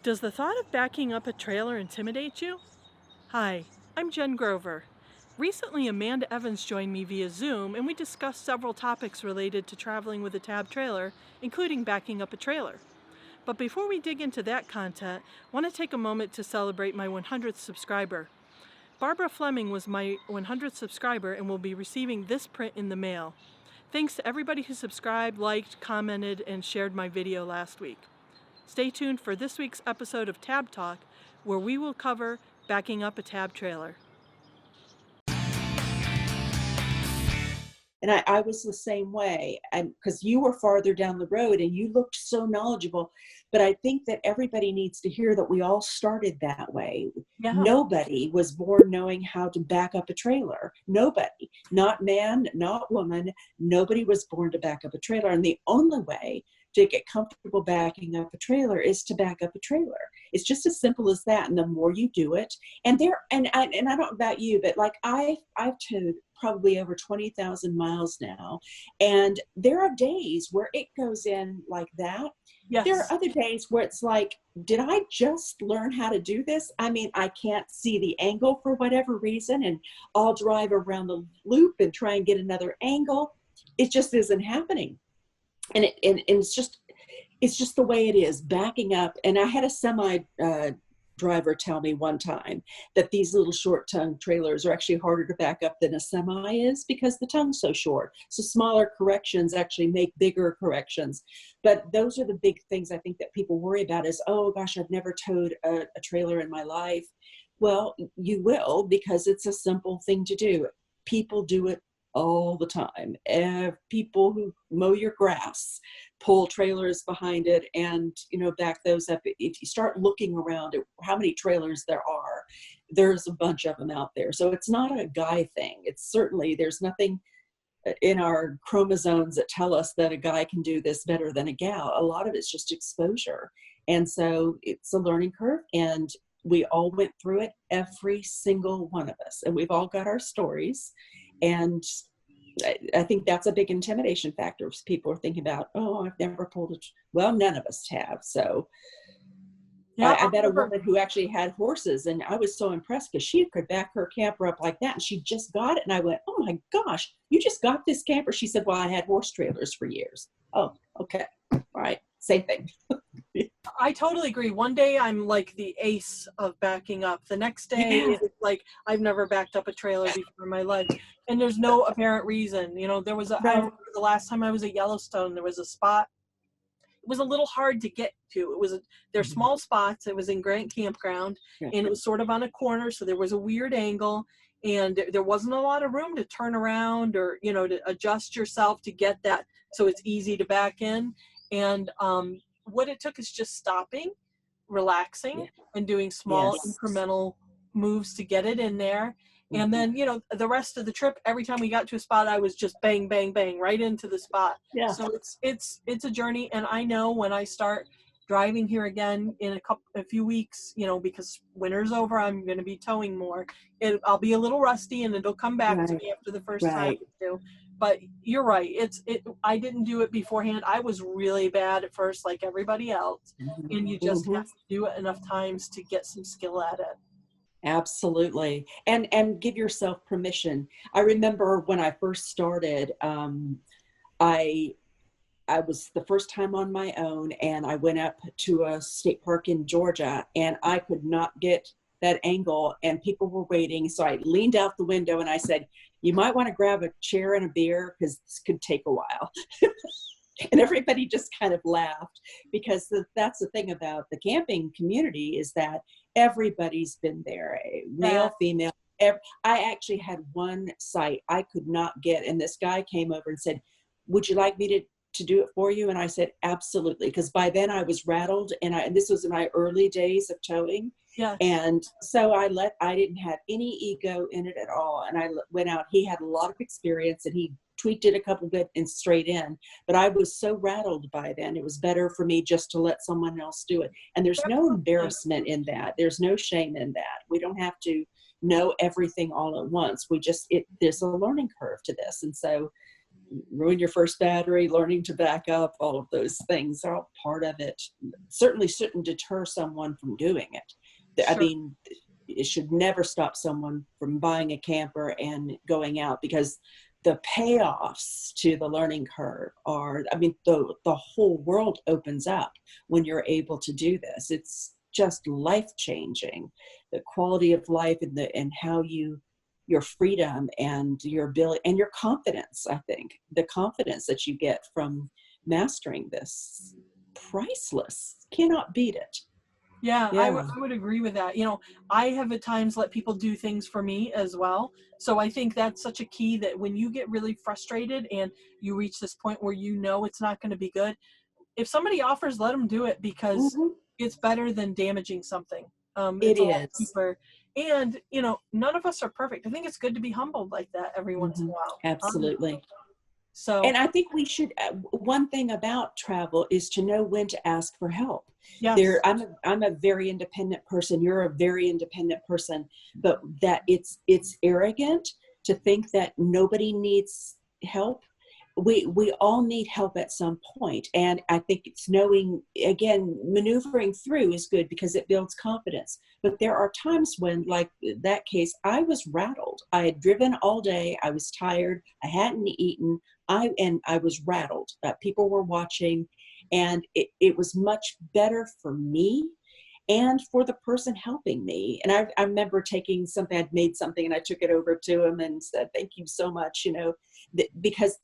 Does the thought of backing up a trailer intimidate you? Hi, I'm Jen Grover. Recently, Amanda Evans joined me via Zoom, and we discussed several topics related to traveling with a tab trailer, including backing up a trailer. But before we dig into that content, I want to take a moment to celebrate my 100th subscriber. Barbara Fleming was my 100th subscriber and will be receiving this print in the mail. Thanks to everybody who subscribed, liked, commented, and shared my video last week. Stay tuned for this week's episode of Tab Talk, where we will cover backing up a tab trailer. And I was the same way, and because you were farther down the road and you looked so knowledgeable. But I think that everybody needs to hear that we all started that way. Yeah. Nobody was born knowing how to back up a trailer. Nobody, not man, not woman. Nobody was born to back up a trailer. And the only way to get comfortable backing up a trailer is to back up a trailer. It's just as simple as that. And the more you do it, and I don't know about you, but like I've towed probably over 20,000 miles now. And there are days where it goes in like that. Yes. There are other days where it's like, did I just learn how to do this? I mean, I can't see the angle for whatever reason, and I'll drive around the loop and try and get another angle. It just isn't happening. And it's just the way it is, backing up. And I had a semi driver tell me one time that these little short tongue trailers are actually harder to back up than a semi is because the tongue's so short. So smaller corrections actually make bigger corrections. But those are the big things I think that people worry about is, oh gosh, I've never towed a trailer in my life. Well, you will, because it's a simple thing to do. People do it all the time. People who mow your grass pull trailers behind it and back those up. If you start looking around at how many trailers there are, there's a bunch of them out there. So it's not a guy thing. It's certainly, there's nothing in our chromosomes that tell us that a guy can do this better than a gal. A lot of it's just exposure. And so it's a learning curve, and we all went through it, every single one of us, and we've all got our stories. And I think that's a big intimidation factor. People are thinking about, oh, I've never pulled it. Well, none of us have. So yeah, I met a woman who actually had horses, and I was so impressed because she could back her camper up like that, and she just got it. And I went, oh my gosh, you just got this camper? She said, well, I had horse trailers for years. Oh, okay. All right. Same thing. I totally agree. One day I'm like the ace of backing up. The next day it's like I've never backed up a trailer before in my life. And there's no apparent reason. There was I remember the last time I was at Yellowstone, there was a spot. It was a little hard to get to. They're small spots. It was in Grant Campground, and it was sort of on a corner, so there was a weird angle, and there wasn't a lot of room to turn around or to adjust yourself to get that so it's easy to back in. And what it took is just stopping, relaxing, and doing small incremental moves to get it in there. And then, the rest of the trip, every time we got to a spot, I was just bang, bang, bang right into the spot. Yeah. So it's a journey. And I know when I start driving here again in a few weeks, because winter's over, I'm going to be towing more. I'll be a little rusty, and it'll come back to me after the first time or two. But you're right. I didn't do it beforehand. I was really bad at first, like everybody else. And you just have to do it enough times to get some skill at it. Absolutely. And give yourself permission. I remember when I first started, I was the first time on my own, and I went up to a state park in Georgia, and I could not get that angle, and people were waiting. So I leaned out the window and I said, you might want to grab a chair and a beer because this could take a while. And everybody just kind of laughed, because that's the thing about the camping community is that everybody's been there, male, female. I actually had one site I could not get, and this guy came over and said, would you like me to do it for you? And I said, absolutely. Because by then I was rattled, and this was in my early days of towing. Yeah. And so I didn't have any ego in it at all. And I went out. He had a lot of experience, and he tweaked it a couple bit and straight in. But I was so rattled by then, it was better for me just to let someone else do it. And there's no embarrassment in that. There's no shame in that. We don't have to know everything all at once. There's a learning curve to this. And so ruin your first battery, learning to back up, all of those things are all part of it. Certainly shouldn't deter someone from doing it. I Sure. mean, it should never stop someone from buying a camper and going out, because the payoffs to the learning curve are, I mean, the whole world opens up when you're able to do this. It's just life changing. The quality of life and how your freedom and your ability and your confidence, I think the confidence that you get from mastering this, priceless. Cannot beat it. Yeah, Yeah. I would agree with that. You know, I have at times let people do things for me as well. So I think that's such a key, that when you get really frustrated and you reach this point where you know it's not going to be good, if somebody offers, let them do it, because Hmm. it's better than damaging something. It It's a lot is. cheaper. And, you know, none of us are perfect. I think it's good to be humbled like that every once in Hmm. a while. Absolutely. So, And I think we should, one thing about travel is to know when to ask for help. yes. I'm a very independent person. You're a very independent person, but that it's arrogant to think that nobody needs help. We all need help at some point. And I think it's knowing, again, maneuvering through is good because it builds confidence. But there are times when, like that case, I was rattled. I had driven all day. I was tired. I hadn't eaten. I was rattled. People were watching, and it was much better for me and for the person helping me. And I remember taking something, I'd made something, and I took it over to him and said, "Thank you so much," because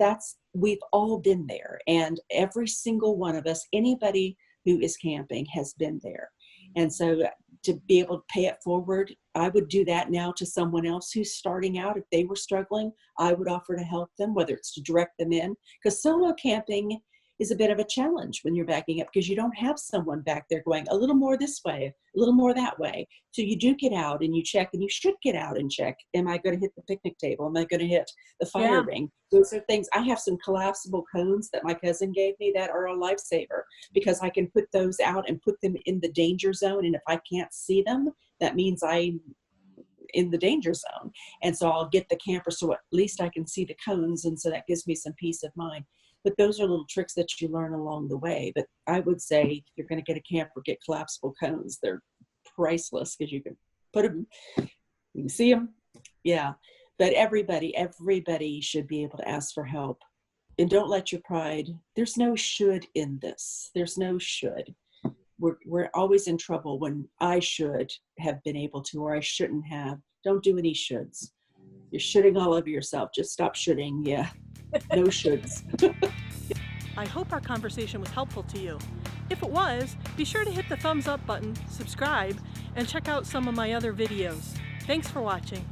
we've all been there. And every single one of us, anybody who is camping has been there. And so to be able to pay it forward, I would do that now to someone else who's starting out. If they were struggling, I would offer to help them, whether it's to direct them in, because solo camping is a bit of a challenge when you're backing up, because you don't have someone back there going a little more this way, a little more that way. So you do get out and you check, and you should get out and check. Am I going to hit the picnic table? Am I going to hit the fire Yeah. ring? Those are things. I have some collapsible cones that my cousin gave me that are a lifesaver, because I can put those out and put them in the danger zone. And if I can't see them, that means I'm in the danger zone. And so I'll get the camper so at least I can see the cones. And so that gives me some peace of mind. But those are little tricks that you learn along the way. But I would say, if you're going to get a camper, get collapsible cones. They're priceless because you can put them, you can see them. Yeah. But everybody should be able to ask for help. And don't let your pride, there's no should in this. There's no should. We're always in trouble when I should have been able to, or I shouldn't have. Don't do any shoulds. You're shooting all over yourself. Just stop shooting. Yeah. No shoulds. I hope our conversation was helpful to you. If it was, be sure to hit the thumbs up button, subscribe, and check out some of my other videos. Thanks for watching.